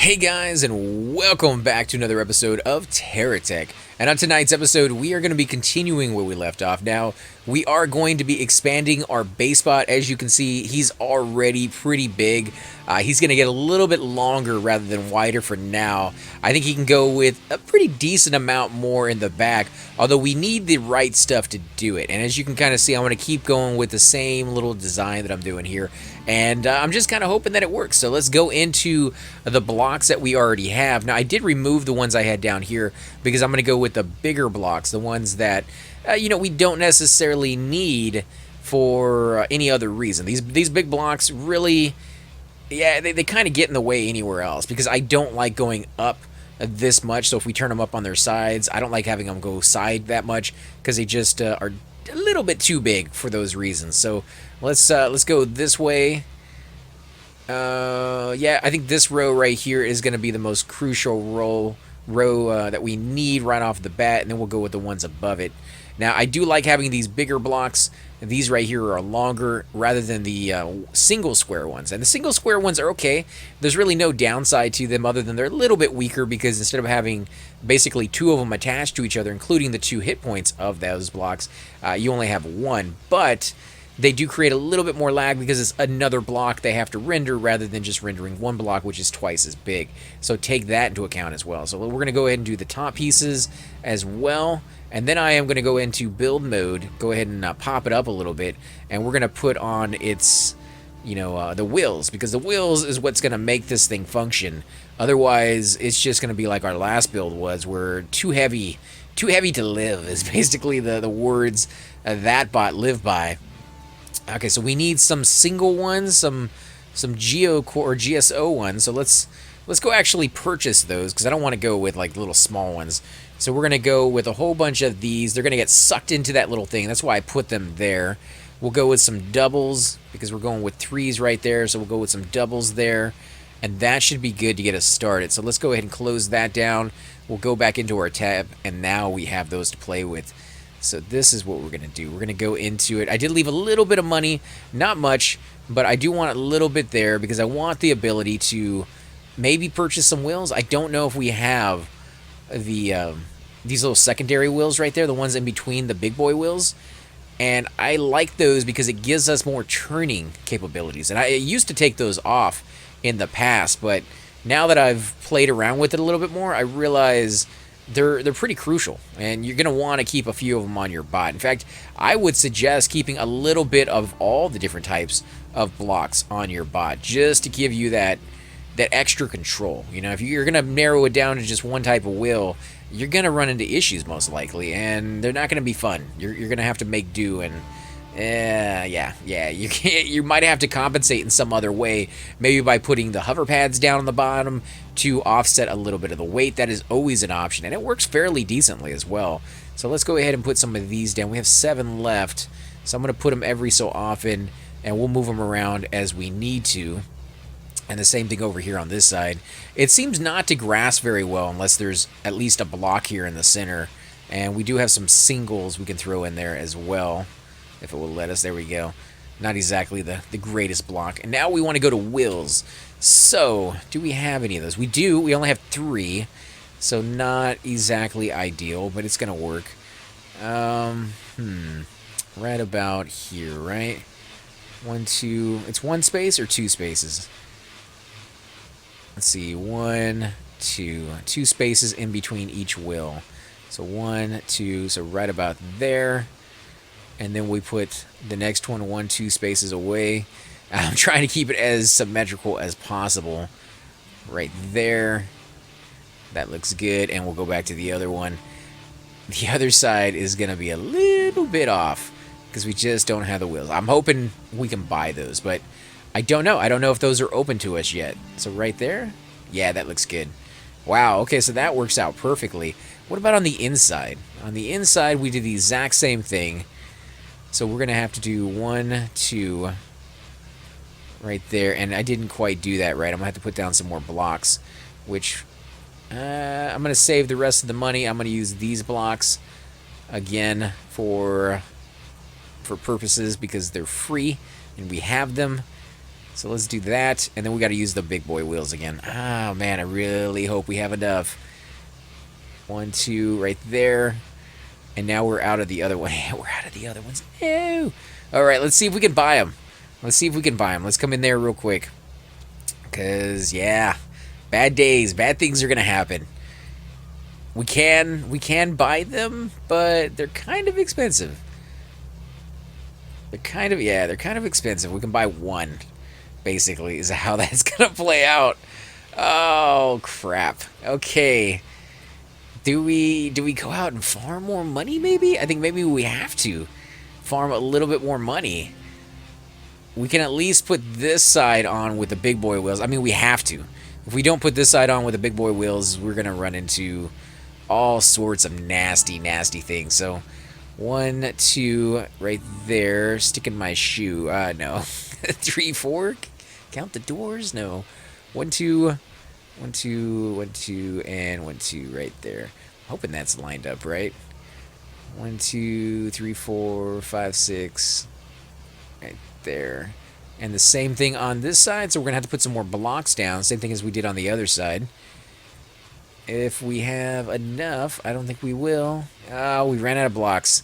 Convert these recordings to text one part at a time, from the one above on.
Hey guys, and welcome back to another episode of TerraTech. And on tonight's episode, we are going to be continuing where we left off. Now, we are going to be expanding our base spot. As you can see, he's already pretty big. He's going to get a little bit longer rather than wider for now. I think he can go with a pretty decent amount more in the back, although we need the right stuff to do it. And as you can kind of see, I'm going to keep going with the same little design that I'm doing here. And I'm just kind of hoping that it works. So let's go into the blocks that we already have. Now, I did remove the ones I had down here because I'm going to go with the bigger blocks, the ones that, we don't necessarily need for any other reason. These big blocks really, they kind of get in the way anywhere else because I don't like going up this much. So if we turn them up on their sides, I don't like having them go side that much because they just are a little bit too big for those reasons. So let's go this way. I think this row right here is going to be the most crucial row that we need right off the bat, and then we'll go with the ones above it. Now, I do like having these bigger blocks. These right here are longer rather than the single square ones. And the single square ones are okay. There's really no downside to them other than they're a little bit weaker because instead of having basically two of them attached to each other, including the 2 hit points of those blocks, you only have 1. But they do create a little bit more lag because it's another block they have to render rather than just rendering one block, which is twice as big. So take that into account as well. So we're going to go ahead and do the top pieces as well. And then I am going to go into build mode, go ahead and pop it up a little bit. And we're going to put on its, the wheels, because the wheels is what's going to make this thing function. Otherwise, it's just going to be like our last build was, where too heavy to live is basically the words that bot live by. Okay, so we need some single ones, some Geo Core or GSO ones. So let's go actually purchase those because I don't want to go with like little small ones. So we're gonna go with a whole bunch of these. They're gonna get sucked into that little thing. That's why I put them there. We'll go with some doubles because we're going with 3s right there. So we'll go with some doubles there, and that should be good to get us started. So let's go ahead and close that down. We'll go back into our tab, and now we have those to play with. So this is what we're going to do. We're going to go into it. I did leave a little bit of money, not much, but I do want a little bit there because I want the ability to maybe purchase some wheels. I don't know if we have the these little secondary wheels right there, the ones in between the big boy wheels. And I like those because it gives us more turning capabilities. And I used to take those off in the past, but now that I've played around with it a little bit more, I realize they're pretty crucial, and you're going to want to keep a few of them on your bot. In fact, I would suggest keeping a little bit of all the different types of blocks on your bot just to give you that extra control. If you're going to narrow it down to just one type of wheel, you're going to run into issues most likely, and they're not going to be fun. You're going to have to make do, and you might have to compensate in some other way, maybe by putting the hover pads down on the bottom to offset a little bit of the weight. That is always an option, and it works fairly decently as well. So let's go ahead and put some of these down. We have 7 left, so I'm going to put them every so often, and we'll move them around as we need to. And the same thing over here on this side. It seems not to grasp very well unless there's at least a block here in the center, and we do have some singles we can throw in there as well, if it will let us. There we go. Not exactly the greatest block. And now we want to go to wheels. So, do we have any of those? We do. We only have 3. So, not exactly ideal, but it's going to work. Right about here, right? 1, 2. It's 1 space or 2 spaces? Let's see. 1, 2. 2 spaces in between each wheel. So, 1, 2. So, right about there. And then we put the next one 1, 2 spaces away. I'm trying to keep it as symmetrical as possible. Right there. That looks good. And we'll go back to the other one. The other side is going to be a little bit off because we just don't have the wheels. I'm hoping we can buy those, but I don't know. I don't know if those are open to us yet. So right there? Yeah, that looks good. Wow, okay, so that works out perfectly. What about on the inside? On the inside, we did the exact same thing. So we're going to have to do 1, 2 right there. And I didn't quite do that right. I'm going to have to put down some more blocks, which I'm going to save the rest of the money. I'm going to use these blocks again for purposes because they're free and we have them. So let's do that, and then we got to use the big boy wheels again. Oh man, I really hope we have enough. 1, 2, right there. And now we're out of the other one. We're out of the other ones. No. All right, let's see if we can buy them. Let's see if we can buy them. Let's come in there real quick. Because, yeah, bad days, bad things are going to happen. We can buy them, but they're kind of expensive. They're kind of expensive. We can buy one, basically, is how that's going to play out. Oh, crap. Okay. Do we go out and farm more money, maybe? I think maybe we have to farm a little bit more money. We can at least put this side on with the big boy wheels. I mean, we have to. If we don't put this side on with the big boy wheels, we're going to run into all sorts of nasty, nasty things. So, 1, 2, right there. Sticking my shoe. No. 3, 4. Count the doors? No. 1, 2... 1, 2, 1, 2, and 1, 2 right there. Hoping that's lined up right. 1, 2, 3, 4, 5, 6. Right there. And the same thing on this side, so we're going to have to put some more blocks down. Same thing as we did on the other side. If we have enough, I don't think we will. Oh, we ran out of blocks.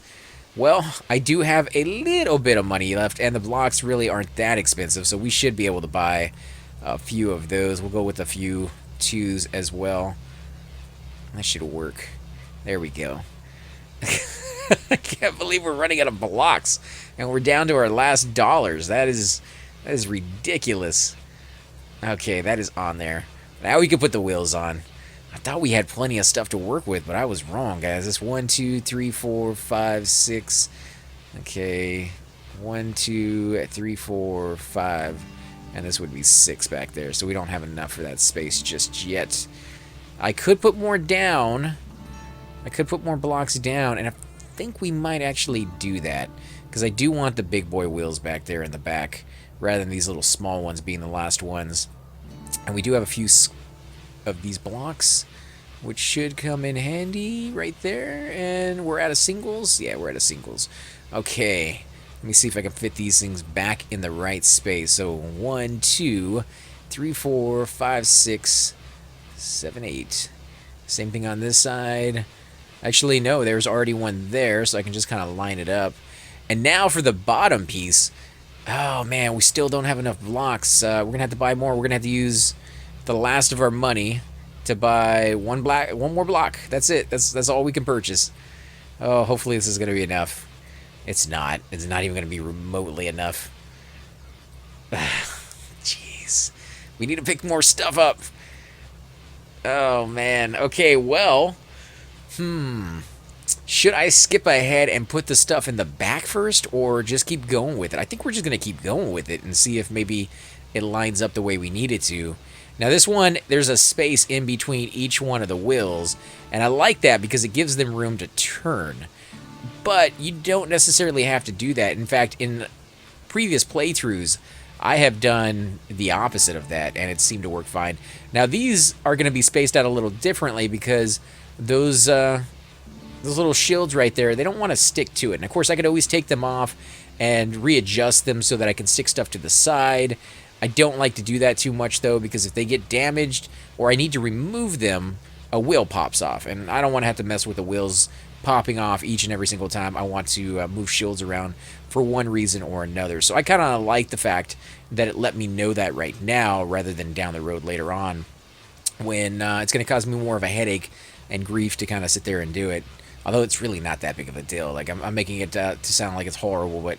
Well, I do have a little bit of money left, and the blocks really aren't that expensive, so we should be able to buy a few of those. We'll go with a few 2s as well. That should work. There we go. I can't believe we're running out of blocks, and we're down to our last dollars. That is ridiculous. Okay, that is on there. Now we can put the wheels on. I thought we had plenty of stuff to work with, but I was wrong, guys. This 1, 2, 3, 4, 5, 6. Okay, 1, 2, 3, 4, 5. And this would be 6 back there, so we don't have enough for that space just yet. I could put more down. I could put more blocks down, and I think we might actually do that. Because I do want the big boy wheels back there in the back, rather than these little small ones being the last ones. And we do have a few of these blocks, which should come in handy right there. And we're out of singles? Yeah, we're out of singles. Okay. Let me see if I can fit these things back in the right space. So 1, 2, 3, 4, 5, 6, 7, 8. Same thing on this side. Actually, no, there's already one there, so I can just kind of line it up. And now for the bottom piece. Oh, man, we still don't have enough blocks. We're going to have to buy more. We're going to have to use the last of our money to buy one more block. That's it. That's all we can purchase. Oh, hopefully this is going to be enough. It's not. It's not even going to be remotely enough. Jeez. We need to pick more stuff up. Oh, man. Okay, well. Should I skip ahead and put the stuff in the back first, or just keep going with it? I think we're just going to keep going with it and see if maybe it lines up the way we need it to. Now, this one, there's a space in between each one of the wheels, and I like that because it gives them room to turn. But you don't necessarily have to do that. In fact, in previous playthroughs, I have done the opposite of that, and it seemed to work fine. Now, these are going to be spaced out a little differently because those little shields right there, they don't want to stick to it. And, of course, I could always take them off and readjust them so that I can stick stuff to the side. I don't like to do that too much, though, because if they get damaged or I need to remove them, a wheel pops off. And I don't want to have to mess with the wheels popping off each and every single time I want to move shields around for one reason or another. So I kind of like the fact that it let me know that right now rather than down the road later on when it's going to cause me more of a headache and grief to kind of sit there and do it. Although it's really not that big of a deal. Like I'm making it to sound like it's horrible, but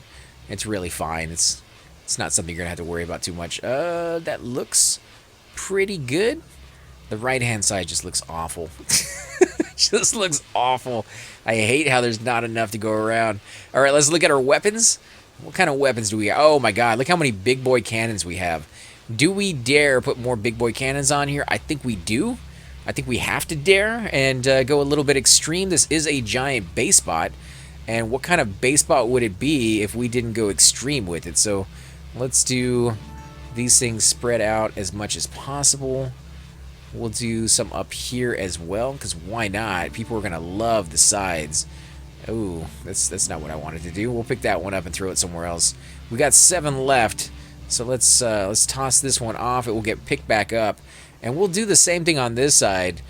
it's really fine. It's not something you're going to have to worry about too much. That looks pretty good. The right-hand side just looks awful. Just looks awful. I hate how there's not enough to go around. All right, let's look at our weapons. What kind of weapons do we have? Oh, my God. Look how many big boy cannons we have. Do we dare put more big boy cannons on here? I think we do. I think we have to dare and go a little bit extreme. This is a giant base bot. And what kind of base bot would it be if we didn't go extreme with it? So let's do these things spread out as much as possible. We'll do some up here as well, because why not? People are going to love the sides. Oh, that's not what I wanted to do. We'll pick that one up and throw it somewhere else. We got 7 left, So let's toss this one off. It will get picked back up, and we'll do the same thing on this side.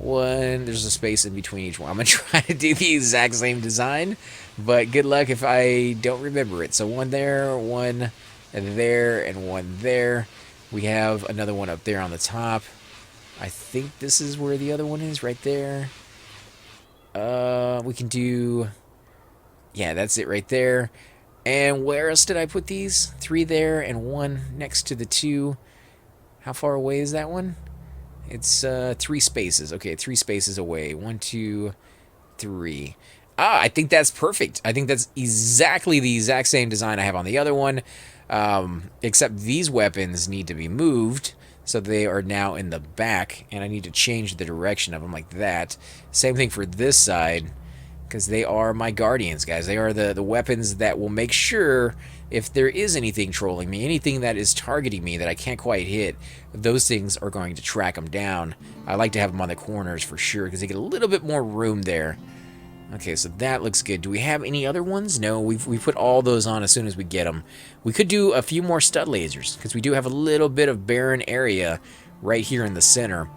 There's a space in between each one. I'm gonna try to do the exact same design, but good luck if I don't remember it. So one there, one there, and one there. We have another one up there on the top. I think this is where the other one is, right there. We can do... Yeah, that's it right there. And where else did I put these? 3 there and 1 next to the 2. How far away is that one? It's 3 spaces. Okay, 3 spaces away. 1, 2, 3. I think that's perfect. I think that's exactly the exact same design I have on the other one. Except these weapons need to be moved. So they are now in the back, and I need to change the direction of them like that. Same thing for this side, because they are my guardians, guys. They are the weapons that will make sure if there is anything trolling me, anything that is targeting me that I can't quite hit, those things are going to track them down. I like to have them on the corners for sure, because they get a little bit more room there. Okay, so that looks good. Do we have any other ones? No, we put all those on as soon as we get them. We could do a few more stud lasers, because we do have a little bit of barren area right here in the center.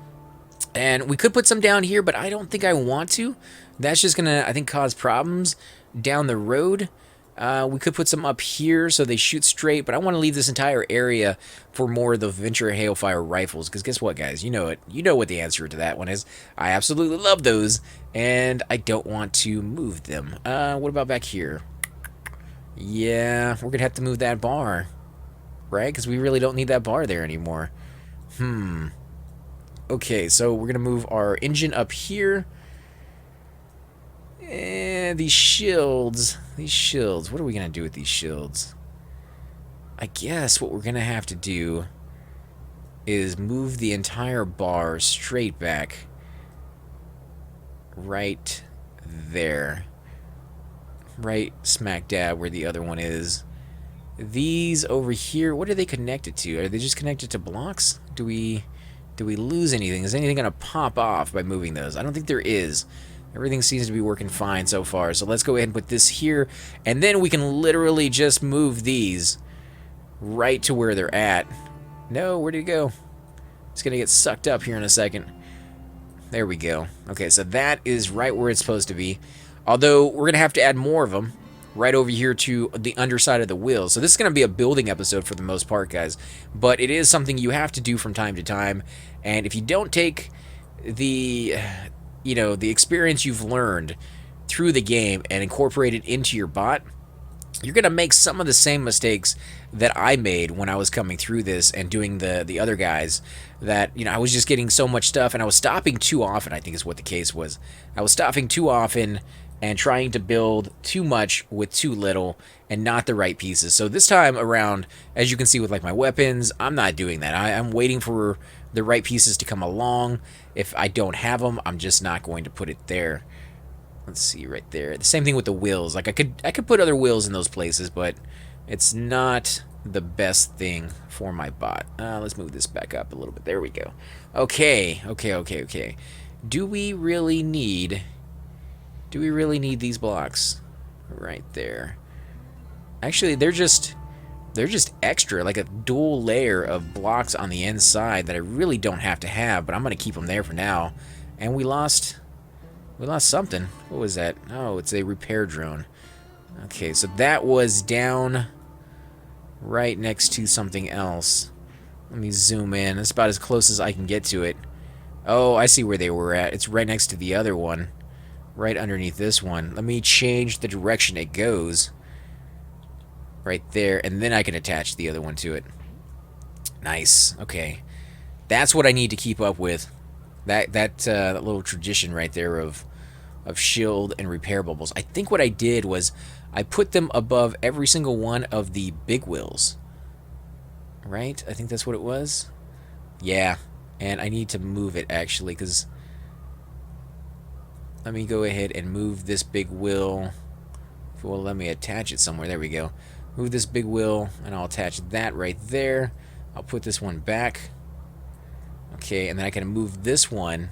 And we could put some down here, but I don't think I want to. That's just going to, I think, cause problems down the road. We could put some up here so they shoot straight, but I want to leave this entire area for more of the Venture Hailfire rifles, because guess what, guys? You know it. You know what the answer to that one is. I absolutely love those, and I don't want to move them. What about back here? Yeah, we're going to have to move that bar, right? Because we really don't need that bar there anymore. Okay, so we're going to move our engine up here. And these shields, what are we going to do with these shields? I guess what we're going to have to do is move the entire bar straight back right there. Right smack dab where the other one is. These over here, what are they connected to? Are they just connected to blocks? Do we lose anything? Is anything going to pop off by moving those? I don't think there is. Everything seems to be working fine so far. So let's go ahead and put this here. And then we can literally just move these right to where they're at. No, where did it go? It's going to get sucked up here in a second. There we go. Okay, so that is right where it's supposed to be. Although, we're going to have to add more of them right over here to the underside of the wheels. So this is going to be a building episode for the most part, guys. But it is something you have to do from time to time. And if you don't take the experience you've learned through the game and incorporate it into your bot, you're going to make some of the same mistakes that I made when I was coming through this and doing the other guys. That, I was just getting so much stuff and I was stopping too often, I think is what the case was. I was stopping too often and trying to build too much with too little and not the right pieces. So this time around, as you can see with like my weapons, I'm not doing that. I'm waiting for the right pieces to come along. If I don't have them, I'm just not going to put it there. Let's see right there. The same thing with the wheels. Like I could put other wheels in those places, but it's not the best thing for my bot. Let's move this back up a little bit. There we go. Okay. Do we really need these blocks right there? Actually, they're just extra, like a dual layer of blocks on the inside that I really don't have to have, but I'm going to keep them there for now. And we lost something. What was that? Oh, it's a repair drone. Okay, so that was down right next to something else. Let me zoom in. That's about as close as I can get to it. Oh, I see where they were at. It's right next to the other one. Right underneath this one. Let me change the direction it goes. Right there, and then I can attach the other one to it. Nice. Okay, that's what I need to keep up with. That little tradition right there of shield and repair bubbles. I think what I did was I put them above every single one of the big wheels. Right? I think that's what it was. Yeah, and I need to move it actually, because let me go ahead and move this big wheel. If it will let me attach it somewhere. There we go. Move this big wheel, and I'll attach that right there. I'll put this one back. Okay, and then I can move this one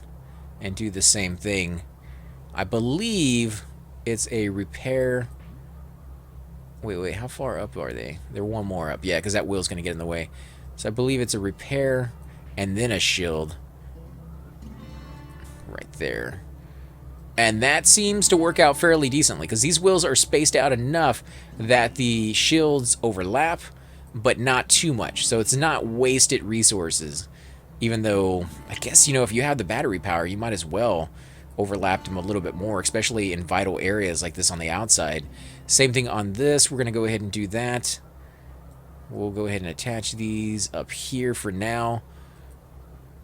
and do the same thing. I believe it's a repair Wait, how far up are they? They're one more up. Yeah, because that wheel's going to get in the way. So I believe it's a repair and then a shield. Right there. And that seems to work out fairly decently, because these wheels are spaced out enough that the shields overlap, but not too much. So it's not wasted resources. Even though, I guess, you know, if you have the battery power, you might as well overlap them a little bit more, especially in vital areas like this on the outside. Same thing on this. We're going to go ahead and do that. We'll go ahead and attach these up here for now.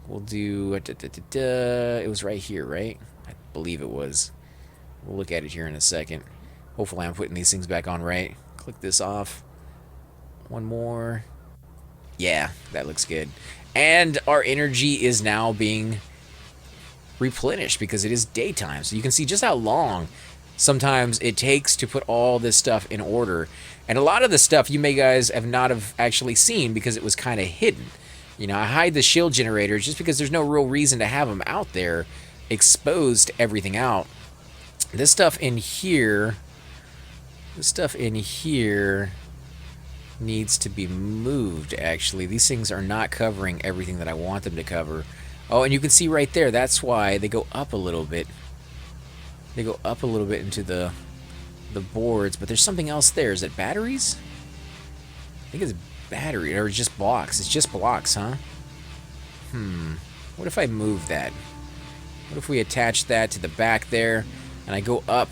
We'll do... It was right here, right? I believe it was. We'll look at it here in a second. Hopefully I'm putting these things back on right. Click this off. One more. Yeah, that looks good. And our energy is now being replenished because it is daytime. So you can see just how long sometimes it takes to put all this stuff in order. And a lot of the stuff you may guys have not have actually seen because it was kind of hidden. You know, I hide the shield generators just because there's no real reason to have them out there exposed to everything out. This stuff in here needs to be moved, actually. These things are not covering everything that I want them to cover. Oh, and you can see right there, that's why they go up a little bit. They go up a little bit into the boards, but there's something else there. Is it batteries? I think it's battery, or just blocks. It's just blocks, huh? What if I move that? What if we attach that to the back there, and I go up?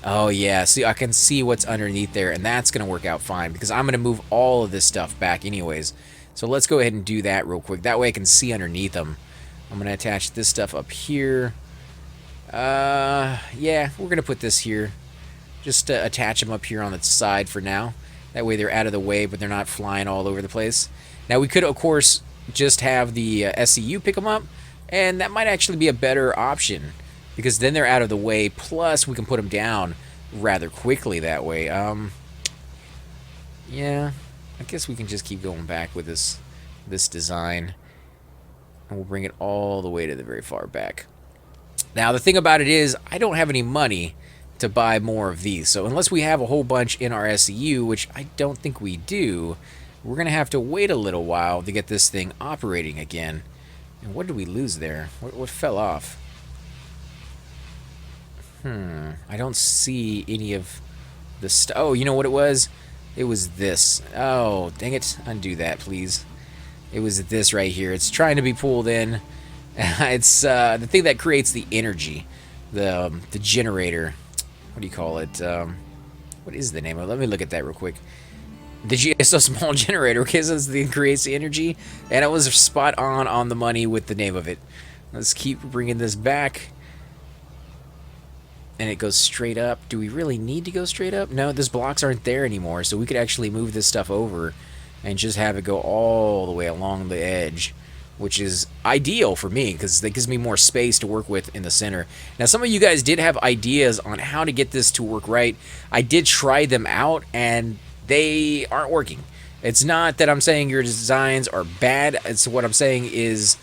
Oh, yeah. See, I can see what's underneath there, and that's going to work out fine, because I'm going to move all of this stuff back anyways. So let's go ahead and do that real quick. That way I can see underneath them. I'm going to attach this stuff up here. Yeah, we're going to put this here. Just attach them up here on the side for now. That way they're out of the way, but they're not flying all over the place. Now, we could, of course, just have the SCU pick them up, and that might actually be a better option, because then they're out of the way, plus we can put them down rather quickly that way. Yeah, I guess we can just keep going back with this design, and we'll bring it all the way to the very far back. Now, the thing about it is, I don't have any money to buy more of these, so unless we have a whole bunch in our SCU, which I don't think we do, we're going to have to wait a little while to get this thing operating again. And what did we lose there? What fell off? I don't see any of the stuff. Oh, you know what it was? It was this. Oh, dang it. Undo that, please. It was this right here. It's trying to be pulled in. It's the thing that creates the energy. The generator. What do you call it? What is the name of it? Let me look at that real quick. It's a small generator, okay, so it's the thing that creates the energy. And it was spot on the money with the name of it. Let's keep bringing this back. And it goes straight up. Do we really need to go straight up? No, these blocks aren't there anymore, so we could actually move this stuff over and just have it go all the way along the edge, which is ideal for me because that gives me more space to work with in the center. Now, some of you guys did have ideas on how to get this to work right. I did try them out, and they aren't working. It's not that I'm saying your designs are bad. It's what I'm saying is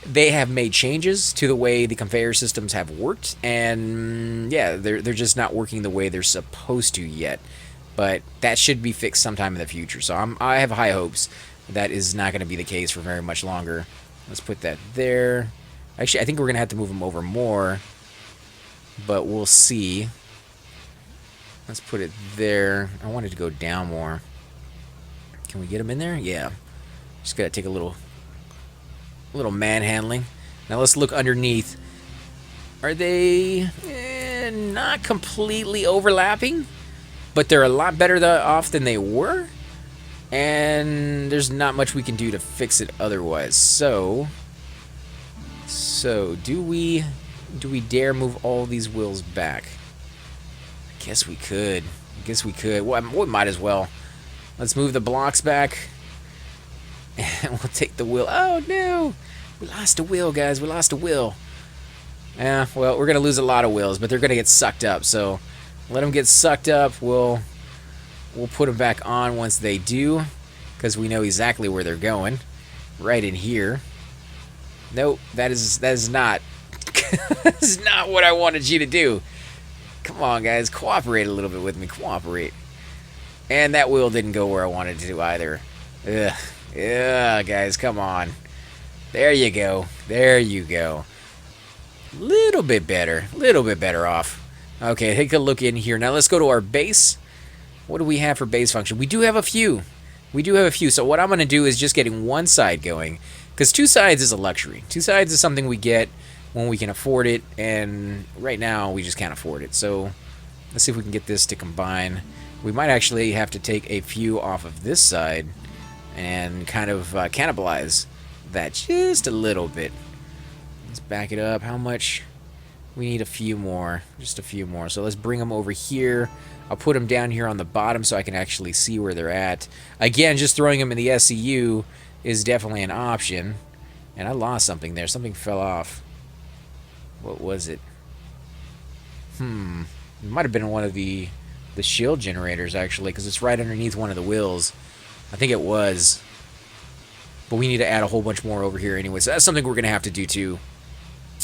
they have made changes to the way the conveyor systems have worked, and yeah, they're just not working the way they're supposed to yet. But that should be fixed sometime in the future. So I have high hopes that is not going to be the case for very much longer. Let's put that there. Actually, I think we're going to have to move them over more, but we'll see. Let's put it there. I wanted to go down more. Can we get them in there? Yeah. Just got to take a little manhandling. Now let's look underneath. Are they not completely overlapping? But they're a lot better off than they were. And there's not much we can do to fix it otherwise. So do we dare move all these wheels back? I guess we could. Well, we might as well. Let's move the blocks back. And we'll take the wheel. Oh, no. We lost a wheel, guys. We lost a wheel. Yeah, well, we're going to lose a lot of wheels, but they're going to get sucked up. So let them get sucked up. We'll put them back on once they do, because we know exactly where they're going. Right in here. Nope, that is not that is not what I wanted you to do. Come on, guys, cooperate a little bit with me. Cooperate. And that wheel didn't go where I wanted it to either. Ugh. Yeah, guys, come on. There you go. There you go. Little bit better. Little bit better off. Okay, take a look in here. Now let's go to our base. What do we have for base function? We do have a few. We do have a few. So what I'm going to do is just getting one side going. Because 2 sides is a luxury. 2 sides is something we get when we can afford it. And right now, we just can't afford it. So let's see if we can get this to combine. We might actually have to take a few off of this side and kind of cannibalize that just a little bit. Let's back it up. How much? We need a few more. Just a few more. So let's bring them over here. I'll put them down here on the bottom so I can actually see where they're at. Again, just throwing them in the SCU is definitely an option. And I lost something there. Something fell off. What was it? It might have been one of the shield generators, actually, because it's right underneath one of the wheels. I think it was. But we need to add a whole bunch more over here anyway. So that's something we're going to have to do, too.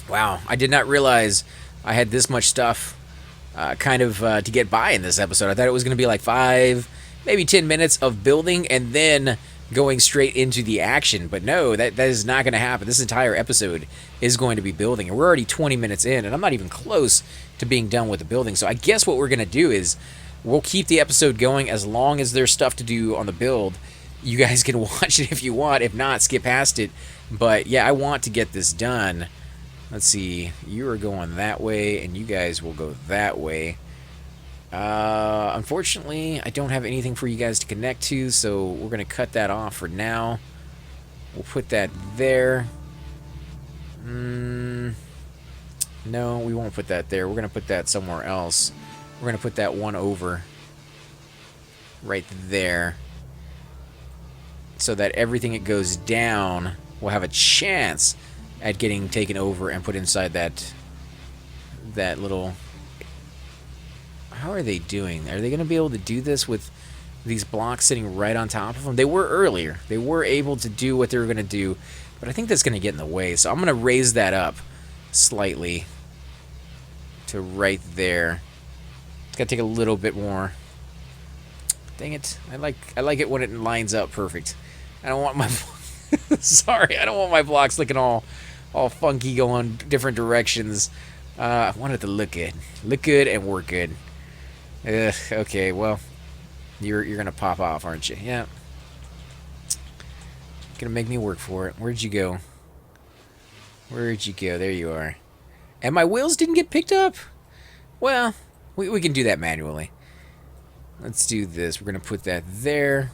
Wow, I did not realize I had this much stuff to get by in this episode. I thought it was going to be like 5, maybe 10 minutes of building and then going straight into the action. But no, that is not going to happen. This entire episode is going to be building. And we're already 20 minutes in, and I'm not even close to being done with the building. So I guess what we're going to do is we'll keep the episode going as long as there's stuff to do on the build. You guys can watch it if you want. If not, skip past it. But yeah, I want to get this done. Let's see. You are going that way, and you guys will go that way. Unfortunately, I don't have anything for you guys to connect to, so we're going to cut that off for now. We'll put that there. No, we won't put that there. We're going to put that somewhere else. We're going to put that one over right there so that everything that goes down will have a chance at getting taken over and put inside that little... How are they doing? Are they going to be able to do this with these blocks sitting right on top of them? They were earlier. They were able to do what they were going to do, but I think that's going to get in the way. So I'm going to raise that up slightly to right there. It's got to take a little bit more. Dang it. I like it when it lines up perfect. I don't want my... Sorry, I don't want my blocks looking all funky, going different directions. I want it to look good and work good. Okay, well, you're gonna pop off, aren't you? Yeah, gonna make me work for it. Where'd you go? Where'd you go? There you are. And my wheels didn't get picked up. Well, we can do that manually. Let's do this. We're gonna put that there.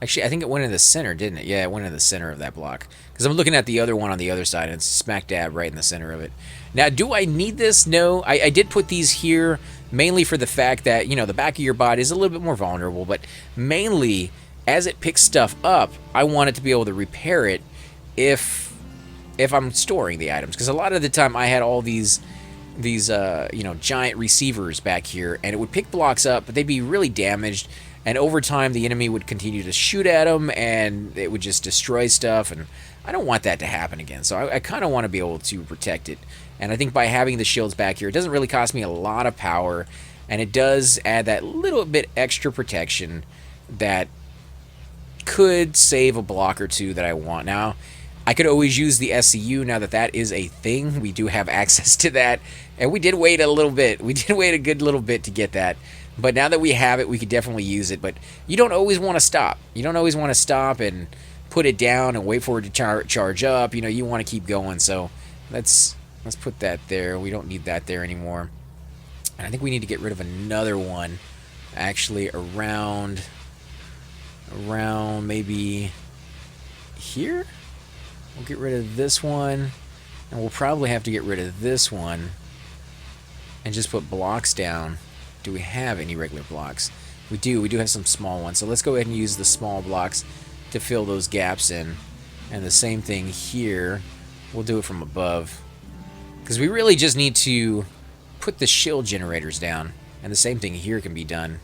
Actually, I think it went in the center, didn't it? Yeah, it went in the center of that block. Because I'm looking at the other one on the other side, and it's smack dab right in the center of it. Now, do I need this? No. I did put these here mainly for the fact that, you know, the back of your body is a little bit more vulnerable, but mainly, as it picks stuff up, I want it to be able to repair it if I'm storing the items. Because a lot of the time, I had all these giant receivers back here, and it would pick blocks up, but they'd be really damaged. And over time, the enemy would continue to shoot at them, and it would just destroy stuff. And I don't want that to happen again. So I kind of want to be able to protect it. And I think by having the shields back here, it doesn't really cost me a lot of power. And it does add that little bit extra protection that could save a block or two that I want. Now, I could always use the SCU now that that is a thing. We do have access to that. And we did wait a little bit. We did wait a good little bit to get that. But now that we have it, we could definitely use it. But you don't always want to stop. You don't always want to stop and put it down and wait for it to charge up. You know, you want to keep going. So let's put that there. We don't need that there anymore. And I think we need to get rid of another one, actually, around maybe here. We'll get rid of this one, and we'll probably have to get rid of this one and just put blocks down. Do we have any regular blocks? We do. We do have some small ones. So let's go ahead and use the small blocks to fill those gaps in. And the same thing here. We'll do it from above. Because we really just need to put the shield generators down. And the same thing here can be done.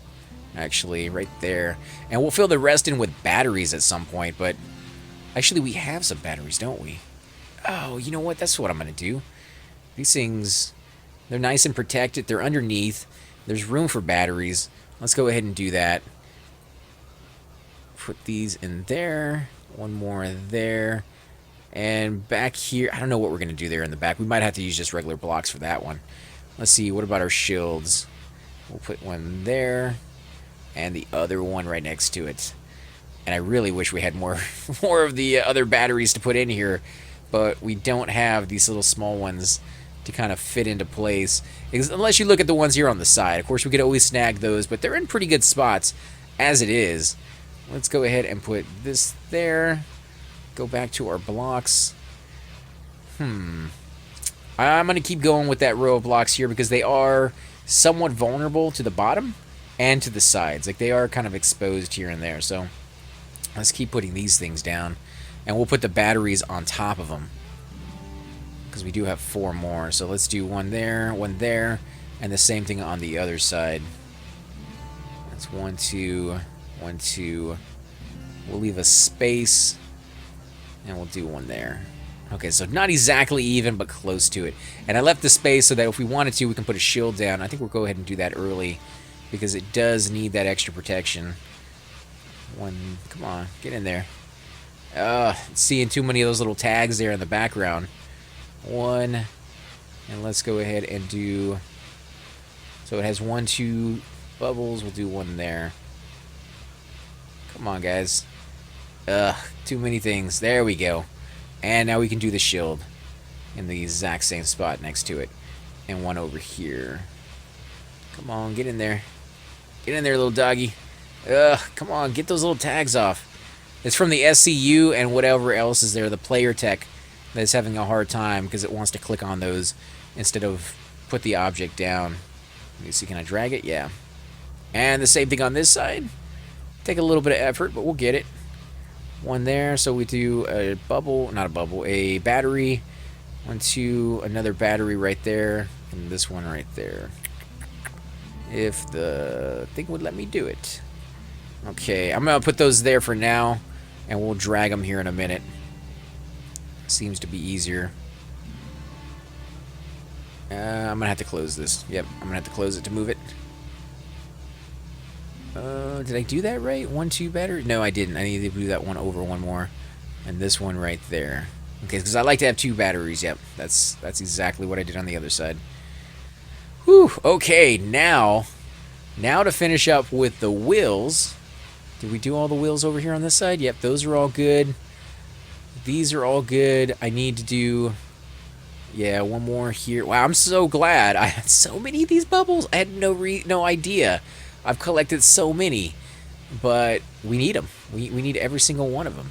Actually, right there. And we'll fill the rest in with batteries at some point. But actually, we have some batteries, don't we? Oh, you know what? That's what I'm going to do. These things, they're nice and protected. They're underneath. There's room for batteries. Let's go ahead and do that. put these in there. One more there. And back here, I don't know what we're going to do there in the back. We might have to use just regular blocks for that one. Let's see, what about our shields? We'll put one there, and the other one right next to it. And I really wish we had more of the other batteries to put in here, but we don't have these little small ones to kind of fit into place. Unless you look at the ones here on the side. Of course, we could always snag those, but they're in pretty good spots as it is. Let's go ahead and put this there. Go back to our blocks. I'm going to keep going with that row of blocks here because they are somewhat vulnerable to the bottom and to the sides. Like, they are kind of exposed here and there. So let's keep putting these things down. And we'll put the batteries on top of them, because we do have 4 more. So let's do one there, and the same thing on the other side. That's 1, 2, 1, 2. We'll leave a space, and we'll do one there. Okay, so not exactly even, but close to it. And I left the space so that if we wanted to, we can put a shield down. I think we'll go ahead and do that early, because it does need that extra protection. One, come on, get in there. Seeing too many of those little tags there in the background. One, and let's go ahead and do, so it has 1, 2 bubbles. We'll do one there. Come on, guys. Too many things. There we go. And now we can do the shield in the exact same spot next to it. And one over here. Come on, get in there. Get in there, little doggy. Come on, get those little tags off. It's from the SCU and whatever else is there, the player tech, that's having a hard time because it wants to click on those instead of put the object down. Let me see, can I drag it? Yeah. And the same thing on this side. Take a little bit of effort, but we'll get it. One there, so we do a bubble, not a bubble, a battery. 1, 2, another battery right there, and this one right there. If the thing would let me do it. Okay, I'm going to put those there for now, and we'll drag them here in a minute. Seems to be easier. I'm going to have to close this. Yep, I'm going to have to close it to move it. Did I do that right? 1, 2 battery? No, I didn't. I need to do that one over one more. And this one right there. Okay, because I like to have 2 batteries. Yep, that's exactly what I did on the other side. Whew, okay, now to finish up with the wheels. Did we do all the wheels over here on this side? Yep, those are all good. These are all good. I need to do, yeah, one more here. Wow, I'm so glad I had so many of these bubbles. I had no idea. I've collected so many, but we need them. We need every single one of them.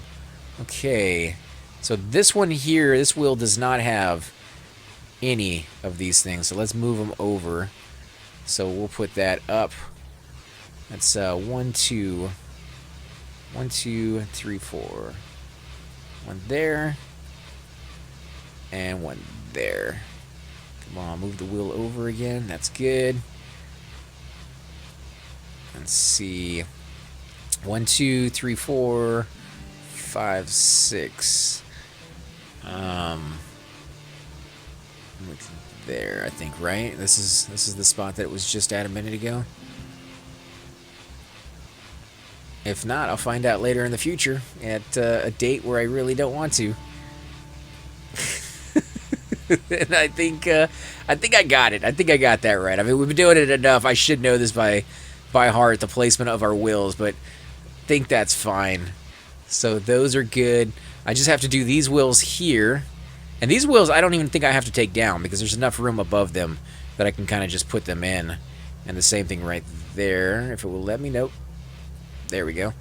Okay, so this one here, this wheel does not have any of these things, so let's move them over. So we'll put that up. That's 1, 2, 1, 2, 3, 4. One there, and one there. Come on, move the wheel over again. That's good. Let's see. 1, 2, 3, 4, 5, 6. There, I think, right? This is the spot that it was just at a minute ago. If not, I'll find out later in the future at a date where I really don't want to. And I think I got it. I think I got that right. I mean, we've been doing it enough. I should know this by heart, the placement of our wheels, but I think that's fine. So those are good. I just have to do these wheels here. And these wheels, I don't even think I have to take down because there's enough room above them that I can kind of just put them in. And the same thing right there, if it will let me. Nope. There we go.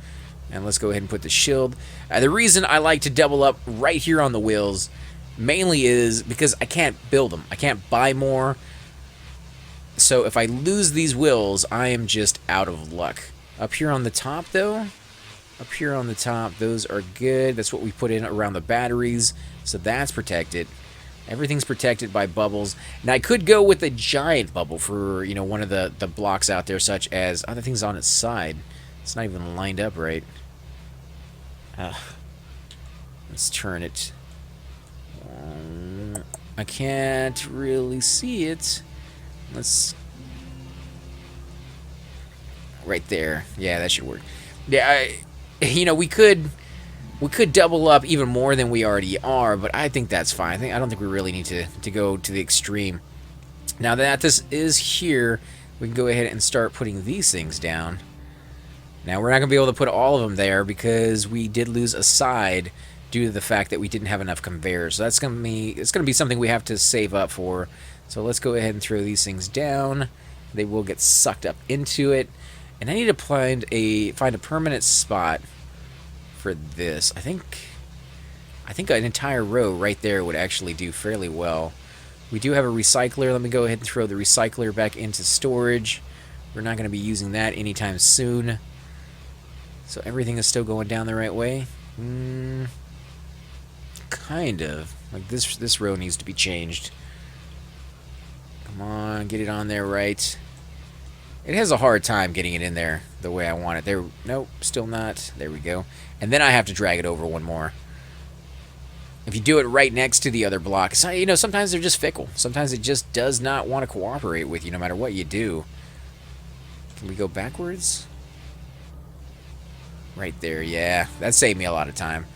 And let's go ahead and put the shield. The reason I like to double up right here on the wheels mainly is because I can't build them. I can't buy more. So if I lose these wheels, I am just out of luck. Up here on the top, though, up here on the top, those are good. That's what we put in around the batteries. So that's protected. Everything's protected by bubbles. Now, I could go with a giant bubble for, you know, one of the blocks out there, such as other things on its side. It's not even lined up right. Let's turn it. I can't really see it. Let's... Right there. Yeah, that should work. Yeah, you know, we could double up even more than we already are, but I think that's fine. I don't think we really need to go to the extreme. Now that this is here, we can go ahead and start putting these things down. Now we're not going to be able to put all of them there because we did lose a side due to the fact that we didn't have enough conveyors. So it's going to be something we have to save up for. So let's go ahead and throw these things down. They will get sucked up into it. And I need to find a permanent spot for this. I think an entire row right there would actually do fairly well. We do have a recycler. Let me go ahead and throw the recycler back into storage. We're not going to be using that anytime soon. So everything is still going down the right way. Kind of. Like this row needs to be changed. Come on, get it on there right. It has a hard time getting it in there the way I want it. There, nope, still not. There we go. And then I have to drag it over one more. If you do it right next to the other block, you know, sometimes they're just fickle. Sometimes it just does not want to cooperate with you no matter what you do. Can we go backwards? Right there, yeah. That saved me a lot of time.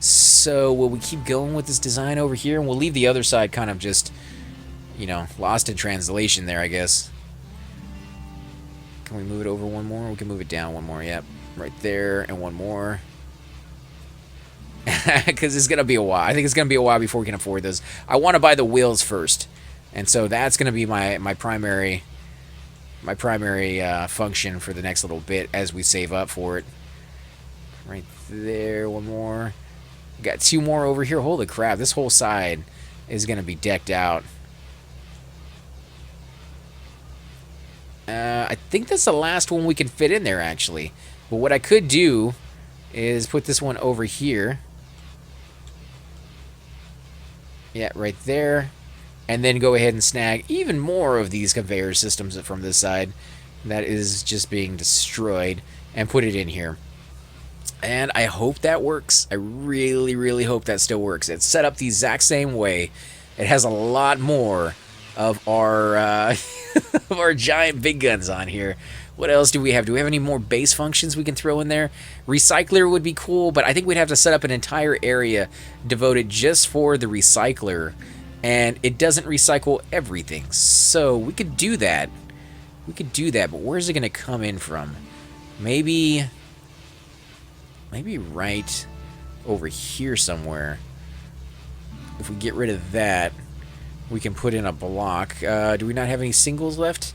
So, will we keep going with this design over here? And we'll leave the other side kind of just, you know, lost in translation there, I guess. Can we move it over one more? We can move it down one more, yep. Right there, and one more. Because it's going to be a while. I think it's going to be a while before we can afford those. I want to buy the wheels first. And so that's going to be my primary function for the next little bit as we save up for it. Right there, one more. Got two more over here. Holy crap, this whole side is going to be decked out. I think that's the last one we can fit in there, actually. But what I could do is put this one over here. Yeah, right there. And then go ahead and snag even more of these conveyor systems from this side that is just being destroyed and put it in here. And I hope that works. I really, really hope that still works. It's set up the exact same way. It has a lot more of our of our giant big guns on here. What else do we have? Do we have any more base functions we can throw in there? Recycler would be cool, but I think we'd have to set up an entire area devoted just for the recycler. And it doesn't recycle everything. So we could do that. We could do that, but where's it going to come in from? Maybe right over here somewhere. If we get rid of that, we can put in a block. Do we not have any singles left?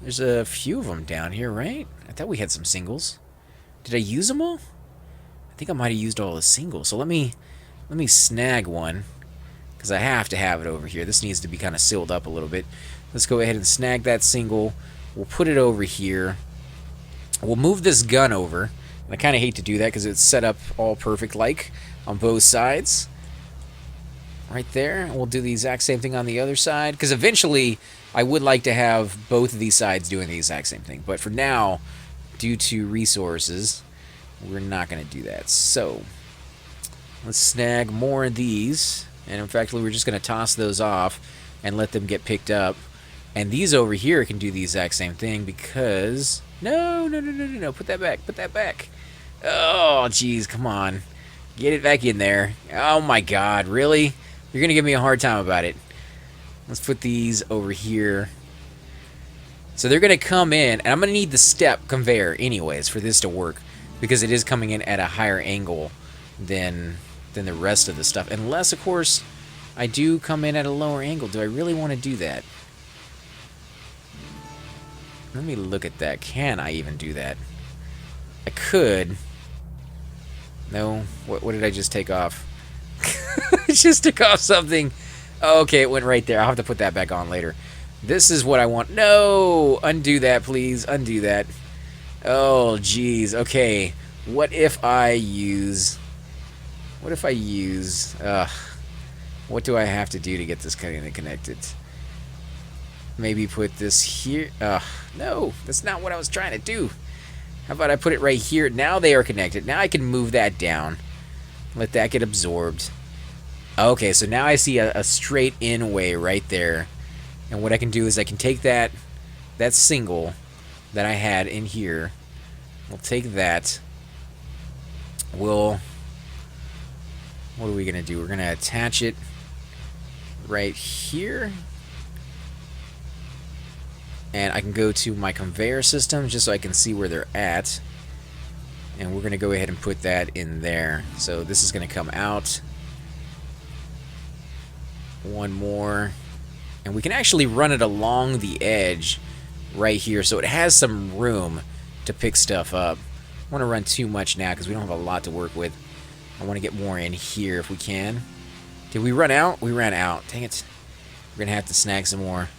There's a few of them down here, right? I thought we had some singles. Did I use them all? I think I might have used all the singles. So let me snag one, because I have to have it over here. This needs to be kind of sealed up a little bit. Let's go ahead and snag that single. We'll put it over here. We'll move this gun over. And I kind of hate to do that because it's set up all perfect like on both sides. Right there. We'll do the exact same thing on the other side, because eventually I would like to have both of these sides doing the exact same thing. But for now, due to resources, we're not going to do that. So let's snag more of these. And in fact, we're just going to toss those off and let them get picked up. And these over here can do the exact same thing because... No. Put that back. Put that back. Oh, jeez. Come on. Get it back in there. Oh, my God. Really? You're going to give me a hard time about it. Let's put these over here. So they're going to come in, and I'm going to need the step conveyor anyways for this to work, because it is coming in at a higher angle than the rest of the stuff. Unless, of course, I do come in at a lower angle. Do I really want to do that? Let me look at that. Can I even do that? I could. No. What did I just take off? I just took off something. Oh, okay, it went right there. I'll have to put that back on later. This is what I want. No! Undo that, please. Undo that. Oh, jeez. Okay. What if I use... What do I have to do to get this kind of connected? Maybe put this here. No, that's not what I was trying to do. How about I put it right here? Now they are connected. Now I can move that down. Let that get absorbed. Okay, so now I see a straight in way right there. And what I can do is I can take that single that I had in here. We'll take that. We'll, what are we going to do? We're going to attach it right here. And I can go to my conveyor system just so I can see where they're at. And we're going to go ahead and put that in there. So this is going to come out. One more. And we can actually run it along the edge right here. So it has some room to pick stuff up. I don't want to run too much now because we don't have a lot to work with. I want to get more in here if we can. Did we run out? We ran out. Dang it. We're going to have to snag some more.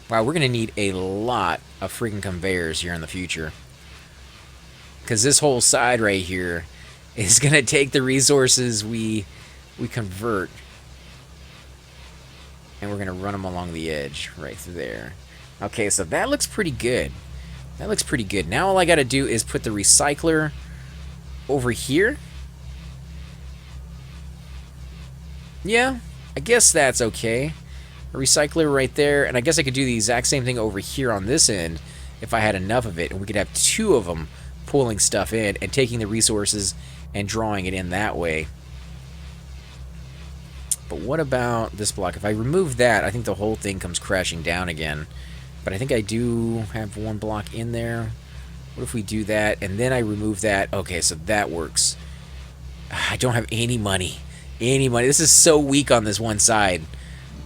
Wow, we're going to need a lot of freaking conveyors here in the future. Because this whole side right here is going to take the resources we convert. And we're going to run them along the edge right through there. Okay, so that looks pretty good. That looks pretty good. Now all I got to do is put the recycler over here. Yeah, I guess that's okay. A recycler right there, and I guess I could do the exact same thing over here on this end if I had enough of it, and we could have two of them pulling stuff in and taking the resources and drawing it in that way. But what about this block? If I remove that, I think the whole thing comes crashing down again. But I think I do have one block in there. What if we do that, and then I remove that? Okay, so that works. I don't have any money. Any money. This is so weak on this one side.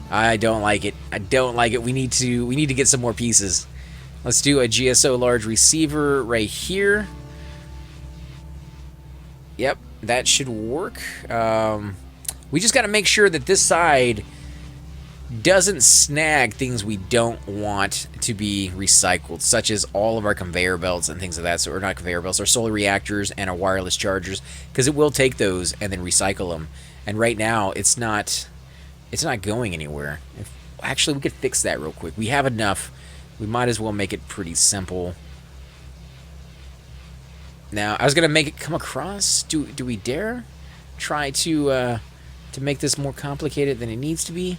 I don't like it. I don't like it. We need to get some more pieces. Let's do a GSO large receiver right here. Yep, that should work. We just got to make sure that this side doesn't snag things we don't want to be recycled, such as all of our conveyor belts and things of that sort. Or not conveyor belts, our solar reactors and our wireless chargers, because it will take those and then recycle them. And right now, it's not going anywhere. Actually, we could fix that real quick. We have enough. We might as well make it pretty simple. Now, I was gonna make it come across. Do we dare try to make this more complicated than it needs to be?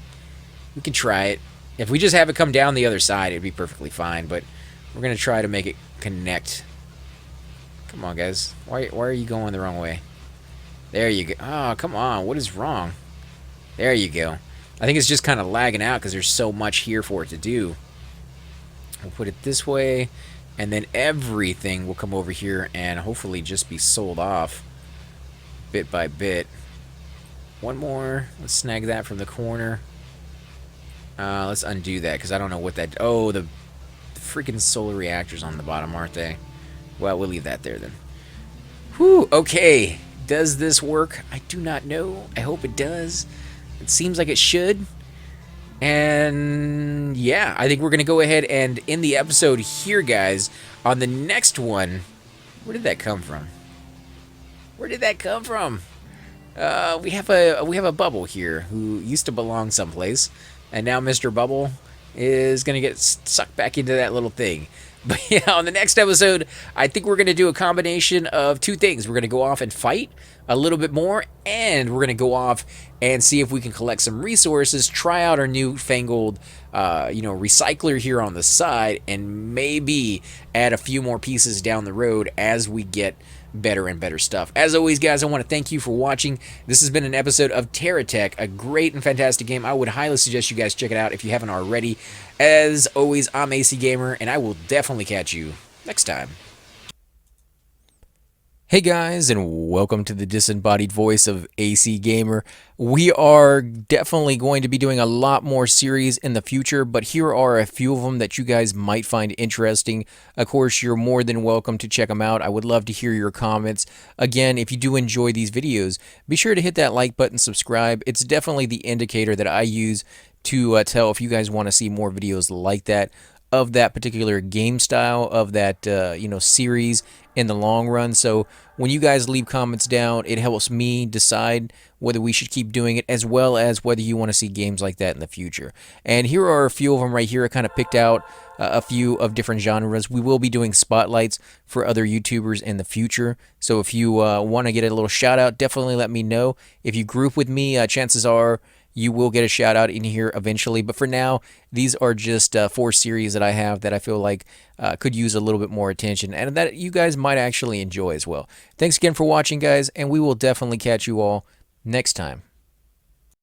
We can try it. If we just have it come down the other side, it'd be perfectly fine. But we're gonna try to make it connect. Come on, guys. Why are you going the wrong way? There you go. Oh, come on. What is wrong? There you go. I think it's just kind of lagging out because there's so much here for it to do. We'll put it this way, and then everything will come over here and hopefully just be sold off bit by bit. One more. Let's snag that from the corner. Let's undo that because I don't know what that... Oh, the freaking solar reactors on the bottom, aren't they? Well, we'll leave that there then. Whew, okay. Does this work? I do not know. I hope it does. It seems like it should. And yeah, I think we're going to go ahead and end the episode here, guys. On the next one, where did that come from? Where did that come from? We have a Bubble here who used to belong someplace, and now Mr. Bubble is going to get sucked back into that little thing. But yeah, on the next episode, I think we're going to do a combination of two things. We're going to go off and fight a little bit more, and we're going to go off and see if we can collect some resources, try out our newfangled, recycler here on the side, and maybe add a few more pieces down the road as we get better and better stuff. As always, guys, I want to thank you for watching. This has been an episode of TerraTech, a great and fantastic game. I would highly suggest you guys check it out if you haven't already. As always, I'm AC Gamer, and I will definitely catch you next time. Hey guys, and welcome to the disembodied voice of AC Gamer. We are definitely going to be doing a lot more series in the future, but here are a few of them that you guys might find interesting. Of course, you're more than welcome to check them out. I would love to hear your comments. Again, if you do enjoy these videos, be sure to hit that like button, subscribe. It's definitely the indicator that I use to tell if you guys want to see more videos like that, of that particular game style, of that series in the long run. So when you guys leave comments down, it helps me decide whether we should keep doing it, as well as whether you want to see games like that in the future. And here are a few of them right here. I kind of picked out a few of different genres. We will be doing spotlights for other YouTubers in the future. So if you want to get a little shout out, definitely let me know. If you group with me, chances are you will get a shout out in here eventually. But for now, these are just 4 series that I have that I feel like could use a little bit more attention and that you guys might actually enjoy as well. Thanks again for watching, guys, and we will definitely catch you all next time.